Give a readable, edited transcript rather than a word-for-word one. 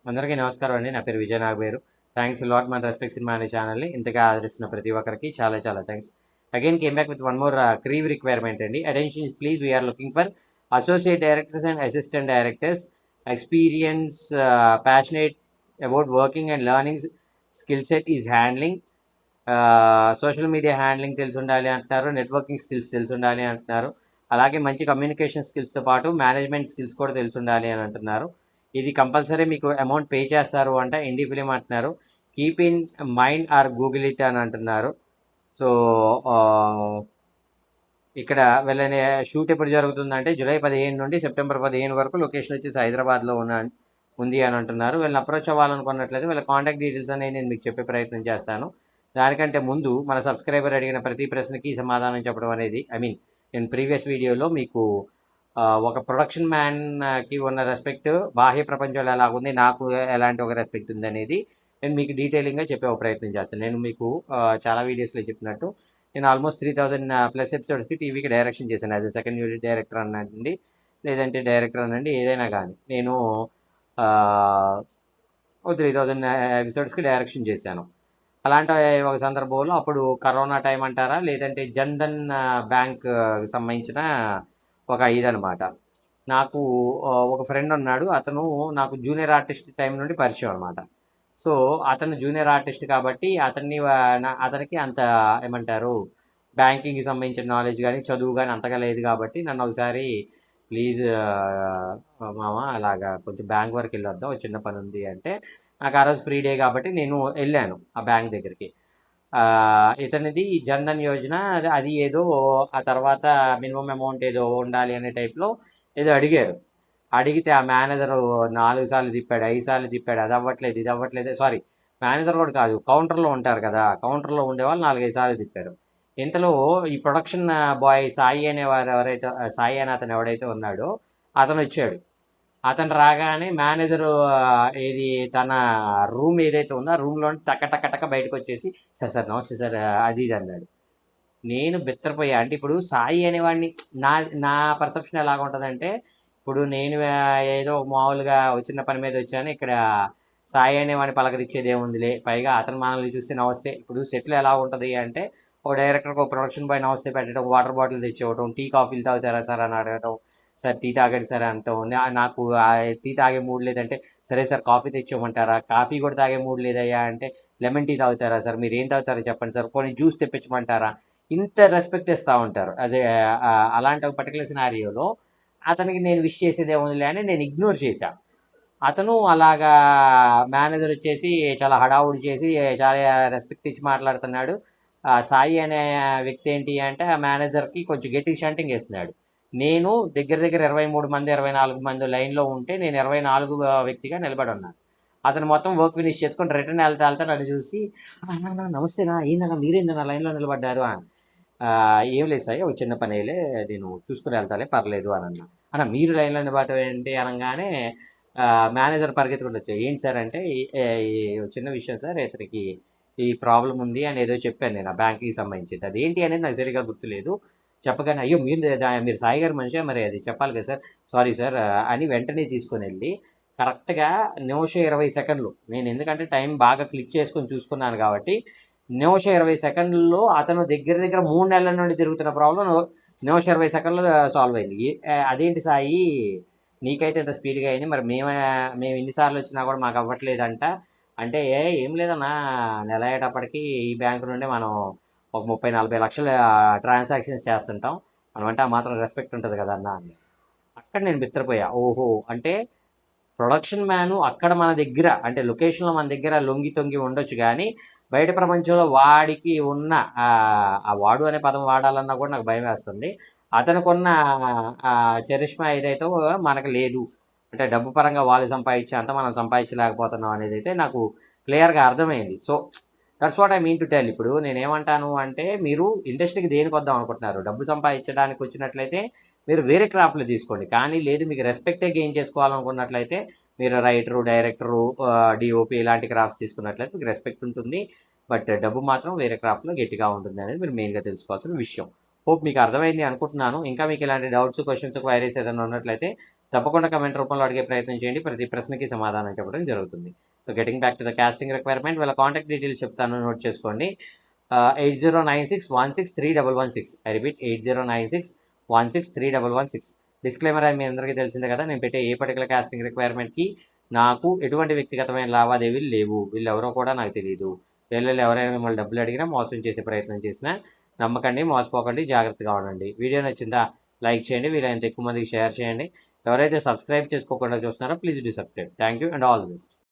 అందరికీ నమస్కారం అండి. నా పేరు విజయ్ నాగవేరు. థ్యాంక్స్ లాట్ మన రెస్పెక్ట్ సినిమా అనే ఛానల్ని ఇంతగా ఆదరిస్తున్న ప్రతి ఒక్కరికి చాలా చాలా thanks. Again came back with one more crew requirement అండి. Attention please, we're looking for associate directors and assistant directors, experience, passionate about working and learning, skill set is handling, social media handling తెలిసి ఉండాలి అంటున్నారు, networking skills తెలిసి ఉండాలి అంటున్నారు, అలాగే మంచి communication స్కిల్స్తో పాటు మేనేజ్మెంట్ స్కిల్స్ కూడా తెలిసి ఉండాలి అని అంటున్నారు. ఇది కంపల్సరీ మీకు అమౌంట్ పే చేస్తారు అంటే ఇండి ఫిలిం అంటున్నారు. Keep in mind are Google it అని అంటున్నారు. సో ఇక్కడ వెళ్ళని షూట్ ఎప్పుడు జరుగుతుందంటే జూలై 15 నుండి సెప్టెంబర్ 15 వరకు. లొకేషన్ వచ్చేసి హైదరాబాద్లో ఉంది అని అంటున్నారు. వీళ్ళని అప్రోచ్ అవ్వాలనుకున్నట్లయితే వీళ్ళ కాంటాక్ట్ డీటెయిల్స్ అనేవి నేను మీకు చెప్పే ప్రయత్నం చేస్తాను. దానికంటే ముందు మన సబ్స్క్రైబర్ అడిగిన ప్రతి ప్రశ్నకి సమాధానం చెప్పడం అనేది, నేను ప్రీవియస్ వీడియోలో మీకు ఒక ప్రొడక్షన్ మ్యాన్కి ఉన్న రెస్పెక్ట్ బాహ్య ప్రపంచంలో ఎలాగుంది, నాకు ఎలాంటి ఒక రెస్పెక్ట్ ఉంది అనేది నేను మీకు డీటెయిలింగ్గా చెప్పే ఒక ప్రయత్నం చేస్తాను. నేను మీకు చాలా వీడియోస్లో చెప్పినట్టు నేను ఆల్మోస్ట్ 3000+ ఎపిసోడ్స్కి టీవీకి డైరెక్షన్ చేశాను. యాజ్ సెకండ్ యూనిట్ డైరెక్టర్ అనండి, లేదంటే డైరెక్టర్ అనండి, ఏదైనా కానీ నేను 3000 ఎపిసోడ్స్కి డైరెక్షన్ చేశాను. అలాంటి ఒక సందర్భంలో అప్పుడు కరోనా టైం అంటారా, లేదంటే జన్ధన్ బ్యాంక్ సంబంధించిన ఒక ఇదనమాట. నాకు ఒక ఫ్రెండ్ ఉన్నాడు, అతను నాకు జూనియర్ ఆర్టిస్ట్ టైం నుండి పరిచయం అనమాట. సో అతను జూనియర్ ఆర్టిస్ట్ కాబట్టి అతనికి అంత ఏమంటారు బ్యాంకింగ్కి సంబంధించిన నాలెడ్జ్ కానీ చదువు కానీ అంతగా లేదు కాబట్టి నన్ను ఒకసారి ప్లీజ్ మామ అలాగా కొంచెం బ్యాంక్ వరకు వెళ్ళొద్దాం, ఒక చిన్న పని ఉంది అంటే, నాకు ఆ రోజు ఫ్రీ డే కాబట్టి నేను వెళ్ళాను ఆ బ్యాంక్ దగ్గరికి. ఇతనిది జన్ధన్ యోజన, అది ఏదో ఆ తర్వాత మినిమం అమౌంట్ ఏదో ఉండాలి అనే టైప్లో ఏదో అడిగారు. అడిగితే ఆ మేనేజరు 4 సార్లు తిప్పాడు, 5 సార్లు తిప్పాడు, అది అవ్వట్లేదు ఇది అవ్వట్లేదు. సారీ, మేనేజర్ కూడా కాదు, కౌంటర్లో ఉంటారు కదా, కౌంటర్లో ఉండేవాళ్ళు 4-5 సార్లు తిప్పారు. ఇంతలో ఈ ప్రొడక్షన్ బాయ్ సాయి అనేవారు ఎవరైతే, సాయి అని అతను ఎవడైతే ఉన్నాడో అతను వచ్చాడు. అతను రాగానే మేనేజరు ఏది తన రూమ్ ఏదైతే ఉందో ఆ రూమ్లో టక్క టక్క టక్క బయటకు వచ్చేసి, సార్ సార్ నమస్తే సార్, అది ఇది అన్నాడు. నేను బిత్తరపోయా. అంటే ఇప్పుడు సాయి అనేవాడిని, నా నా పర్సెప్షన్ ఎలాగ ఉంటుందంటే, ఇప్పుడు నేను ఏదో మామూలుగా చిన్న పని మీద వచ్చాను, ఇక్కడ సాయి అనేవాడిని పలకరించేది ఏముందిలే, పైగా అతను మనల్ని చూస్తే నమస్తే. ఇప్పుడు సెట్లు ఎలా ఉంటుంది అంటే, ఒక డైరెక్టర్కి ఒక ప్రొడక్షన్ బాయ్ నమస్తే పెట్టడం, వాటర్ బాటిల్ తెచ్చివ్వడం, టీ కాఫీలు తాగుతారా సార్ అని అడగటం, సార్ టీ తాగండి సార్ అంటాం. నాకు టీ తాగే మూడ్ లేదంటే, సరే సార్ కాఫీ తెచ్చివ్వమంటారా, కాఫీ కూడా తాగే మూడ్ లేదయ్యా అంటే, లెమన్ టీ తాగుతారా సార్, మీరు ఏం తాగుతారో చెప్పండి సార్, కొన్ని జ్యూస్ తెప్పించమంటారా, ఇంత రెస్పెక్ట్ ఇస్తూ ఉంటారు. అదే అలాంటి ఒక పర్టికులర్ సినారియోలో అతనికి నేను విష్ చేసేది ఏముందిలే అని నేను ఇగ్నోర్ చేశా. అతను అలాగా మేనేజర్ వచ్చేసి చాలా హడావుడి చేసి చాలా రెస్పెక్ట్ ఇచ్చి మాట్లాడుతున్నాడు. సాయి అనే వ్యక్తి ఏంటి అంటే ఆ మేనేజర్కి కొంచెం గట్టి షంటింగ్ వేస్తున్నాడు. నేను దగ్గర దగ్గర 23 మంది 24 మంది లైన్లో ఉంటే నేను 24వ వ్యక్తిగా నిలబడి ఉన్నాను. అతను మొత్తం వర్క్ ఫినిష్ చేసుకొని రిటర్న్ వెళ్తా నన్ను చూసి, అన్న నమస్తేనా, ఏందన్నా మీరేందన్నా లైన్లో నిలబడ్డారు అని. ఏం లేదు సాయి, ఒక చిన్న పనేలే, నేను చూసుకుని వెళ్తాలే పర్లేదు అని అన్న. అన్న మీరు లైన్లో నిలబడటం ఏంటి అనగానే మేనేజర్ పరిగెత్తుకుంటూ వచ్చాయి. ఏంటి సార్ అంటే, చిన్న విషయం సార్, ఇతనికి ఈ ప్రాబ్లం ఉంది అని ఏదో చెప్పాను నేను, ఆ బ్యాంక్కి సంబంధించింది. అదేంటి అనేది నాకు సరిగ్గా గుర్తులేదు. చెప్పగానే, అయ్యో మీరు సాయి గారు మనిషే, మరి అది చెప్పాలి కదా సార్, సారీ సార్ అని వెంటనే తీసుకొని వెళ్ళి కరెక్ట్గా నిమిషం 20 సెకండ్లు, నేను ఎందుకంటే టైం బాగా క్లిక్ చేసుకొని చూసుకున్నాను కాబట్టి, నిమిషం 20 సెకండ్లలో అతను దగ్గర దగ్గర 3 నెలల నుండి తిరుగుతున్న ప్రాబ్లం నిమిషం 20 సెకండ్లో సాల్వ్ అయింది. అదేంటి సాయి నీకైతే ఇంత స్పీడ్గా అయింది, మరి మేము ఎన్నిసార్లు వచ్చినా కూడా మాకు అవ్వట్లేదంట అంటే, ఏం లేదన్నా, నెల అయ్యేటప్పటికి ఈ బ్యాంకు నుండి మనం ఒక 30-40 లక్షల ట్రాన్సాక్షన్స్ చేస్తుంటాం, మనమంటే ఆ మాత్రం రెస్పెక్ట్ ఉంటుంది కదా అన్న అని. అక్కడ నేను బిత్తరపోయా. ఓహో, అంటే ప్రొడక్షన్ మ్యాను అక్కడ మన దగ్గర, అంటే లొకేషన్లో మన దగ్గర లొంగి తొంగి ఉండొచ్చు, కానీ బయట ప్రపంచంలో వాడికి ఉన్న ఆ వాడు అనే పదం వాడాలన్నా కూడా నాకు భయం వేస్తుంది. అతనికున్న చరిష్మా ఏదైతే మనకు లేదు, అంటే డబ్బు పరంగా వాళ్ళు సంపాదించే అంత మనం సంపాదించలేకపోతున్నాం అనేది అయితే నాకు క్లియర్గా అర్థమైంది. So that's what I mean to tell. ఇప్పుడు నేనేమంటాను అంటే, మీరు ఇండస్ట్రీకి దేనికి వద్దాం అనుకుంటున్నారు, డబ్బు సంపాదించడానికి వచ్చినట్లయితే మీరు వేరే క్రాఫ్ట్లు తీసుకోండి, కానీ లేదు మీకు రెస్పెక్టే గెయిన్ చేసుకోవాలనుకున్నట్లయితే మీరు రైటరు, డైరెక్టరు, డిఓపి ఇలాంటి క్రాఫ్ట్స్ తీసుకున్నట్లయితే మీకు రెస్పెక్ట్ ఉంటుంది, బట్ డబ్బు మాత్రం వేరే క్రాఫ్ట్లో గట్టిగా ఉంటుంది అనేది మీరు మెయిన్గా తెలుసుకోవాల్సిన విషయం. హోప్ మీకు అర్థమైంది అనుకుంటున్నాను. ఇంకా మీకు ఇలాంటి డౌట్స్, క్వశ్చన్స్, క్వైరీస్ ఏదైనా ఉన్నట్లయితే తప్పకుండా కమెంట్ రూపంలో అడిగే ప్రయత్నం చేయండి. ప్రతి ప్రశ్నకి సమాధానం చెప్పడం జరుగుతుంది. So getting back to the casting requirement, వీళ్ళ కాంటాక్ట్ డీటెయిల్స్ చెప్తాను, నోట్ చేసుకోండి. 8096163116. I repeat 8096163116. డిస్క్లైమర్ అని మీ అందరికీ తెలిసిందే కదా, నేను పెట్టే ఏ పర్టికులర్ కాస్టింగ్ రిక్వైర్మెంట్కి నాకు ఎటువంటి వ్యక్తిగతమైన లావాదేవీలు లేవు. వీళ్ళు ఎవరో కూడా నాకు తెలియదు. వీళ్ళు ఎవరైనా మిమ్మల్ని డబ్బులు అడిగినా మోసం చేసే ప్రయత్నం చేసినా నమ్మకండి, మోసపోకండి, జాగ్రత్తగా ఉండండి. వీడియో నచ్చిందా లైక్ చేయండి, వీలైనంత ఎక్కువ మందికి షేర్ చేయండి. ఎవరైతే సబ్స్క్రైబ్ చేసుకోకుండా చూస్తున్నారో please do subscribe. Thank you and all the best.